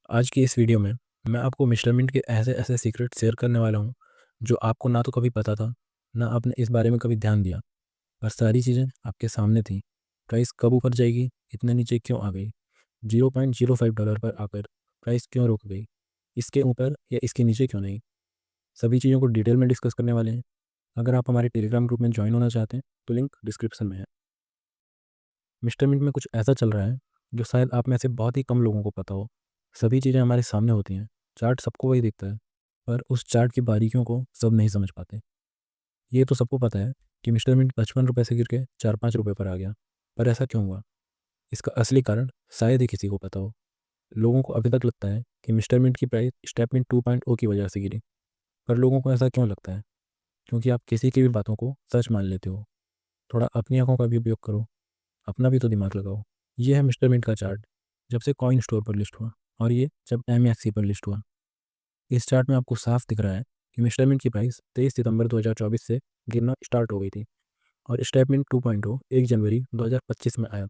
आज की इस वीडियो में मैं आपको मिस्टर मिंट के ऐसे ऐसे सीक्रेट शेयर करने वाला हूँ जो आपको ना तो कभी पता था, ना आपने इस बारे में कभी ध्यान दिया। पर सारी चीज़ें आपके सामने थी। प्राइस कब ऊपर जाएगी, इतने नीचे क्यों आ गई, $0.05 पर आकर प्राइस क्यों रुक गई, इसके ऊपर या इसके नीचे क्यों नहीं, सभी चीज़ों को डिटेल में डिस्कस करने वाले हैं। अगर आप हमारे टेलीग्राम ग्रुप में ज्वाइन होना चाहते हैं तो लिंक डिस्क्रिप्शन में है। मिस्टर मिंट में कुछ ऐसा चल रहा है जो शायद आप में से बहुत ही कम लोगों को पता हो। सभी चीज़ें हमारे सामने होती हैं, चार्ट सबको वही दिखता है, पर उस चार्ट की बारीकियों को सब नहीं समझ पाते। ये तो सबको पता है कि मिस्टर मिंट 55 रुपये से गिर के 4-5 रुपये पर आ गया, पर ऐसा क्यों हुआ? इसका असली कारण शायद ही किसी को पता हो। लोगों को अभी तक लगता है कि मिस्टर मिंट की प्राइस स्टेप मिंट 2.0 की वजह से गिरी, पर लोगों को ऐसा क्यों लगता है? क्योंकि आप किसी की भी बातों को सच मान लेते हो। थोड़ा अपनी आंखों का भी उपयोग करो, अपना भी तो दिमाग लगाओ। ये है मिस्टर मिंट का चार्ट जब से कॉइन स्टोर पर लिस्ट हुआ, और ये जब एमएक्सी पर लिस्ट हुआ। इस चार्ट में आपको साफ दिख रहा है कि मिस्टर मिंट की प्राइस 23 सितंबर 2024 से गिरना स्टार्ट हो गई थी, और स्टेपमिंट 2.0 1 जनवरी 2025 में आया।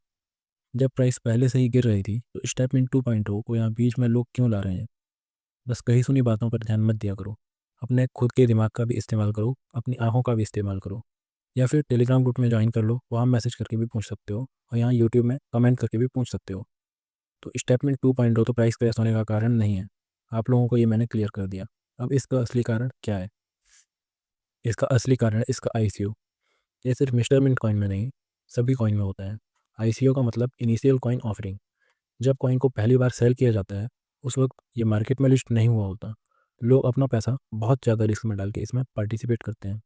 जब प्राइस पहले से ही गिर रही थी तो स्टेपमिंट 2.0 को यहाँ बीच में लोग क्यों ला रहे हैं? बस कही सुनी बातों पर ध्यान मत दिया करो। अपने खुद के दिमाग का भी इस्तेमाल करो, अपनी आंखों का भी इस्तेमाल करो, या फिर टेलीग्राम ग्रुप में ज्वाइन कर लो, वहाँ मैसेज करके भी पूछ सकते हो, और यहाँ यूट्यूब में कमेंट करके भी पूछ सकते हो। तो स्टेटमेंट 2.0 तो प्राइस क्रैश होने का कारण नहीं है। आप लोगों को ये मैंने क्लियर कर दिया। अब इसका असली कारण क्या है? इसका असली कारण है इसका आईसीओ। ये सिर्फ मिस्टर मिंट कॉइन में नहीं, सभी कॉइन में होता है। आईसीओ का मतलब इनिशियल कॉइन ऑफरिंग। जब कॉइन को पहली बार सेल किया जाता है उस वक्त ये मार्केट में लिस्ट नहीं हुआ होता। लोग अपना पैसा बहुत ज़्यादा रिस्क में डाल के इसमें पार्टिसिपेट करते हैं।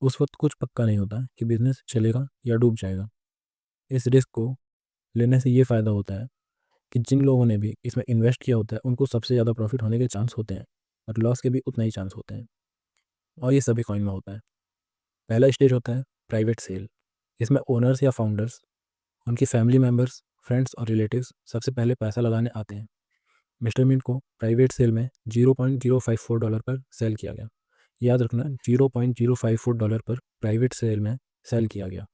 उस वक्त कुछ पक्का नहीं होता कि बिजनेस चलेगा या डूब जाएगा। इस रिस्क को लेने से ये फ़ायदा होता है कि जिन लोगों ने भी इसमें इन्वेस्ट किया होता है उनको सबसे ज़्यादा प्रॉफिट होने के चांस होते हैं, और लॉस के भी उतना ही चांस होते हैं। और ये सभी कॉइन में होता है। पहला स्टेज होता है प्राइवेट सेल। इसमें ओनर्स या फाउंडर्स, उनकी फैमिली मेम्बर्स, फ्रेंड्स और रिलेटिव्स सबसे पहले पैसा लगाने आते हैं। मिस्टर मिंट को प्राइवेट सेल में $0.054 पर सेल किया गया। याद रखना, $0.054 पर प्राइवेट सेल में सेल किया गया।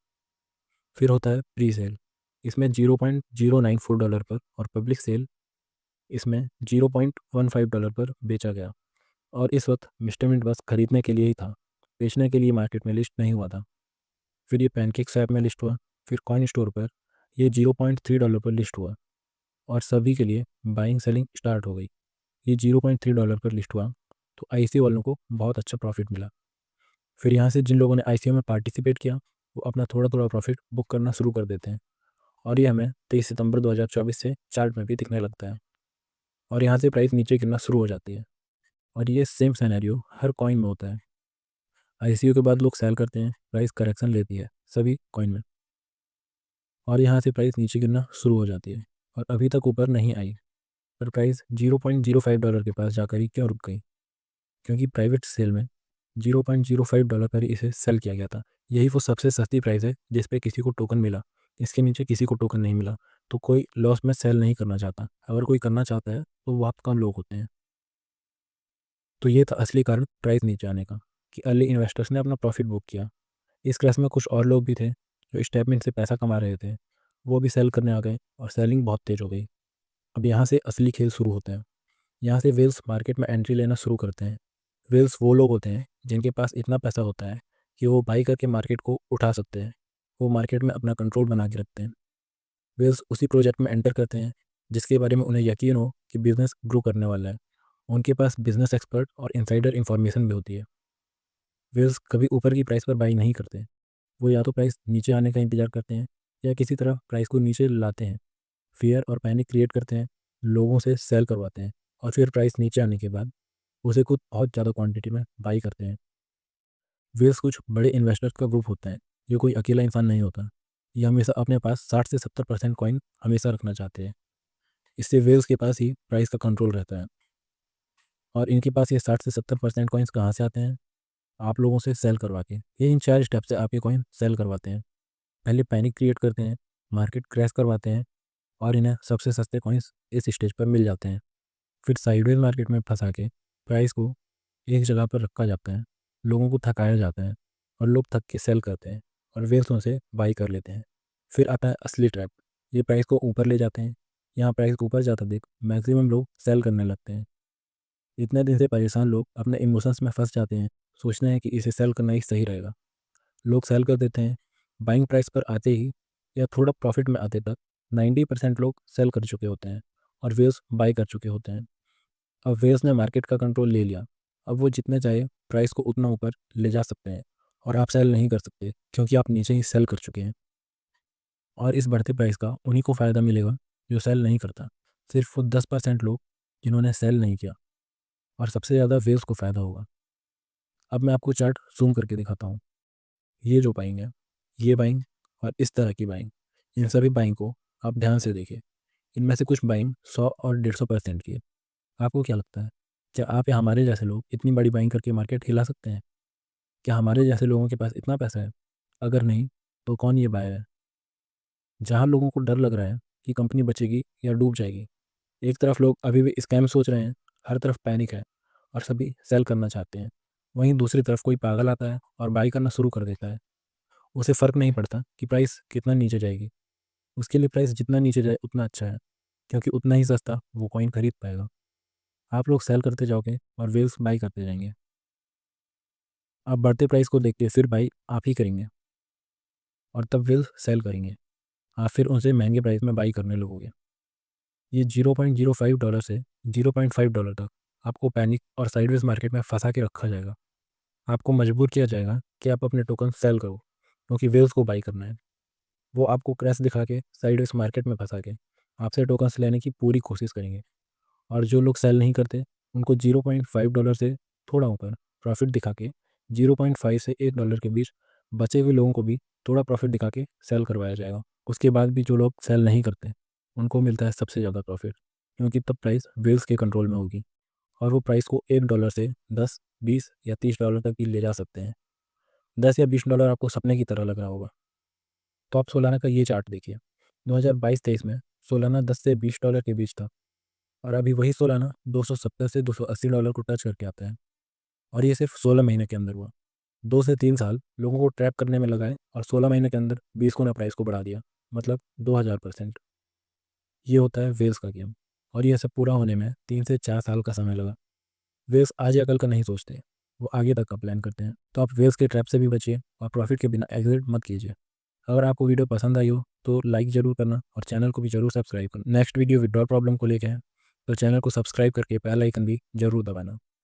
फिर होता है प्री सेल। इसमें $0.094 पर, और पब्लिक सेल इसमें $0.15 पर बेचा गया। और इस वक्त मिस्टर मिंट बस खरीदने के लिए ही था, बेचने के लिए मार्केट में लिस्ट नहीं हुआ था। फिर ये पैनकेक्स ऐप में लिस्ट हुआ। फिर कॉइन स्टोर पर ये $0.3 पर लिस्ट हुआ, और सभी के लिए बाइंग सेलिंग स्टार्ट हो गई। ये $0.3 पर लिस्ट हुआ तो आईसीओ वालों को बहुत अच्छा प्रॉफिट मिला। फिर यहाँ से जिन लोगों ने आईसीओ में पार्टिसिपेट किया वो अपना थोड़ा थोड़ा प्रॉफिट बुक करना शुरू कर देते हैं, और ये हमें 23 सितंबर 2024 से चार्ट में भी दिखने लगता है। और यहाँ से प्राइस नीचे गिरना शुरू हो जाती है, और ये सेम सिनेरियो हर कॉइन में होता है। आईसीयू के बाद लोग सेल करते हैं, प्राइस करेक्शन लेती है सभी कॉइन में, और यहाँ से प्राइस नीचे गिरना शुरू हो जाती है, और अभी तक ऊपर नहीं आई। पर प्राइस $0.05 के पास जाकर ही क्यों रुक गई? क्योंकि प्राइवेट सेल में $0.05 पर ही इसे सेल किया गया था। यही वो सबसे सस्ती प्राइस है जिस पे किसी को टोकन मिला। इसके नीचे किसी को टोकन नहीं मिला, तो कोई लॉस में सेल नहीं करना चाहता। अगर कोई करना चाहता है तो बहुत कम लोग होते हैं। तो ये था असली कारण प्राइस नीचे आने का, कि अर्ली इन्वेस्टर्स ने अपना प्रॉफिट बुक किया। इस क्रैश में कुछ और लोग भी थे जो स्टेटमेंट से पैसा कमा रहे थे, वो भी सेल करने आ गए, और सेलिंग बहुत तेज हो गई। अब यहाँ से असली खेल शुरू होता है। यहाँ से वेल्स मार्केट में एंट्री लेना शुरू करते हैं। वेल्स वो लोग होते हैं जिनके पास इतना पैसा होता है कि वो बाई करके मार्केट को उठा सकते हैं। वो मार्केट में अपना कंट्रोल बना के रखते हैं। वेल्स उसी प्रोजेक्ट में एंटर करते हैं जिसके बारे में उन्हें यकीन हो कि बिजनेस ग्रो करने वाला है। उनके पास बिजनेस एक्सपर्ट और इनसाइडर इन्फॉर्मेशन भी होती है। वेल्स कभी ऊपर की प्राइस पर बाई नहीं करते। वो या तो प्राइस नीचे आने का इंतजार करते हैं, या किसी तरह प्राइस को नीचे लाते हैं, फियर और पैनिक क्रिएट करते हैं, लोगों से सेल करवाते हैं, और फिर प्राइस नीचे आने के बाद उसे खुद बहुत ज़्यादा क्वांटिटी में बाई करते हैं। वेल्स कुछ बड़े इन्वेस्टर्स का ग्रुप होता है, ये कोई अकेला इंसान नहीं होता। ये हमेशा अपने पास 60 से 70% कॉइन हमेशा रखना चाहते हैं। इससे वेल्स के पास ही प्राइस का कंट्रोल रहता है। और इनके पास ये 60 से 70% कॉइन्स कहाँ से आते हैं? आप लोगों से सेल करवा के। ये इन 4 स्टेप से आपके कॉइन सेल करवाते हैं। पहले पैनिक क्रिएट करते हैं, मार्केट क्रैश करवाते हैं, और इन्हें सबसे सस्ते कॉइन्स इस स्टेज पर मिल जाते हैं। फिर साइडवेज मार्केट में फंसा के प्राइस को एक जगह पर रखा जाता है, लोगों को थकाया जाता है, और लोग थक के सेल करते हैं, और वेल्स से बाई कर लेते हैं। फिर आता है असली ट्रैप। ये प्राइस को ऊपर ले जाते हैं, यहाँ प्राइस ऊपर जाता देख मैक्सिमम लोग सेल करने लगते हैं। इतने दिन से परेशान लोग अपने इमोशंस में फंस जाते हैं, सोचते हैं कि इसे सेल करना ही सही रहेगा। लोग सेल कर देते हैं। बाइंग प्राइस पर आते ही या थोड़ा प्रॉफिट में आते तक 90% लोग सेल कर चुके होते हैं और वेव्स बाई कर चुके होते हैं। अब वेव्स ने मार्केट का कंट्रोल ले लिया। अब वो जितने चाहे प्राइस को उतना ऊपर ले जा सकते हैं और आप सेल नहीं कर सकते क्योंकि आप नीचे ही सेल कर चुके हैं। और इस बढ़ते प्राइस का उन्हीं को फ़ायदा मिलेगा जो सेल नहीं करता। सिर्फ वो 10% लोग जिन्होंने सेल नहीं किया, और सबसे ज़्यादा वेव्स को फ़ायदा होगा। अब मैं आपको चार्ट जूम करके दिखाता हूँ। ये जो बाइंग है, ये बाइंग और इस तरह की बाइंग, इन सभी बाइंग को आप ध्यान से देखिए। इनमें से कुछ बाइंग 100 और 150% की है। आपको क्या लगता है, क्या आप या हमारे जैसे लोग इतनी बड़ी बाइंग करके मार्केट हिला सकते हैं? क्या हमारे जैसे लोगों के पास इतना पैसा है? अगर नहीं, तो कौन ये बायर है? जहाँ लोगों को डर लग रहा है कि कंपनी बचेगी या डूब जाएगी, एक तरफ लोग अभी भी स्कैम सोच रहे हैं, हर तरफ पैनिक है और सभी सेल करना चाहते हैं। वहीं दूसरी तरफ कोई पागल आता है और बाई करना शुरू कर देता है। उसे फ़र्क नहीं पड़ता कि प्राइस कितना नीचे जाएगी। उसके लिए प्राइस जितना नीचे जाए उतना अच्छा है, क्योंकि उतना ही सस्ता वो कॉइन खरीद पाएगा। आप लोग सेल करते जाओगे और वेव्स बाई करते जाएंगे। आप बढ़ते प्राइस को देख के फिर बाई आप ही करेंगे और तब वेव्स सेल करेंगे। आप फिर उनसे महंगे प्राइस में बाई करने लगोगे। ये $0.05 से $0.5 तक आपको पैनिक और साइडवेज मार्केट में फंसा के रखा जाएगा। आपको मजबूर किया जाएगा कि आप अपने टोकन सेल करो, क्योंकि वेव्स को बाई करना है। वो आपको क्रैश दिखा के साइडवेज मार्केट में फंसा के आपसे टोकन्स लेने की पूरी कोशिश करेंगे। और जो लोग सेल नहीं करते उनको $0.5 से थोड़ा ऊपर प्रॉफिट दिखा के 0.5 से $1 के बीच बचे हुए लोगों को भी थोड़ा प्रॉफिट दिखा के सेल करवाया जाएगा। उसके बाद भी जो लोग सेल नहीं करते उनको मिलता है सबसे ज़्यादा प्रॉफिट, क्योंकि तब प्राइस वेल्स के कंट्रोल में होगी और वो प्राइस को $1 से 10, 20 या $30 तक भी ले जा सकते हैं। 10 या $20 आपको सपने की तरह लग रहा होगा, तो आप सोलाना का ये चार्ट देखिए। 2022-23 में सोलाना 10 से $20 के बीच था और अभी वही सोलाना 270 से $280 को टच करके आता है। और ये सिर्फ 16 महीने के अंदर हुआ। 2 से 3 साल लोगों को ट्रैप करने में लगाए और 16 महीने के अंदर 20 गुना प्राइस को बढ़ा दिया, मतलब 2000%। ये होता है वेल्स का गेम, और ये सब पूरा होने में 3 से 4 साल का समय लगा। वेल्स आज या कल का नहीं सोचते, वो आगे तक का प्लान करते हैं। तो आप वेल्स के ट्रैप से भी बचिए और प्रॉफिट के बिना एग्जिट मत कीजिए। अगर आपको वीडियो पसंद आई हो तो लाइक ज़रूर करना और चैनल को भी ज़रूर सब्सक्राइब करना। नेक्स्ट वीडियो विड्रॉल प्रॉब्लम को लेके है, तो चैनल को सब्सक्राइब करके बेल आइकन भी ज़रूर दबाना।